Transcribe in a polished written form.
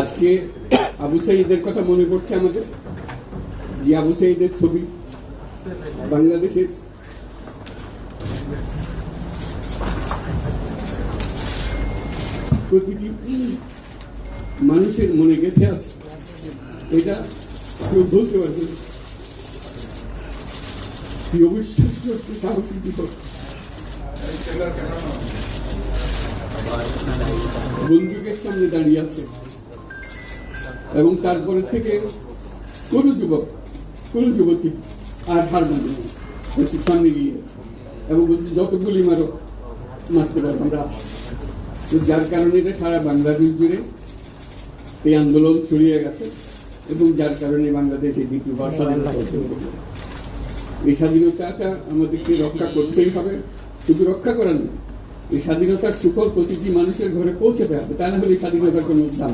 আজকে আবু সাঈদের কথা মনে পড়ছে আমাদের, যে আবু সাঈদের ছবি বাংলাদেশের প্রতিটি মানুষের মনে গেছে আছে, এটা কেউ বলতে পারবে না। কি অবিশ্বাস্য একটি সাহসী দিবস। বন্দুকের সামনে দাঁড়িয়ে আছে এবং তারপরে থেকে কোনো যুবক কোনো যুবতী আর হার মানে বলছি সামনে গিয়ে গেছে এবং বলছি যত গুলি মারো মারতে পারবো আমরা আছি। তো যার কারণে এটা সারা বাংলাদেশ জুড়ে এই আন্দোলন ছড়িয়ে গেছে এবং যার কারণে বাংলাদেশ এই দ্বিতীয়বার স্বাধীনতা অর্জন করল। এই স্বাধীনতাটা আমাদেরকে রক্ষা করতেই হবে, শুধু রক্ষা করার নয়, এই স্বাধীনতার সুফল প্রতিটি মানুষের ঘরে পৌঁছাতে হবে, তা না হলে স্বাধীনতার কোনো দাম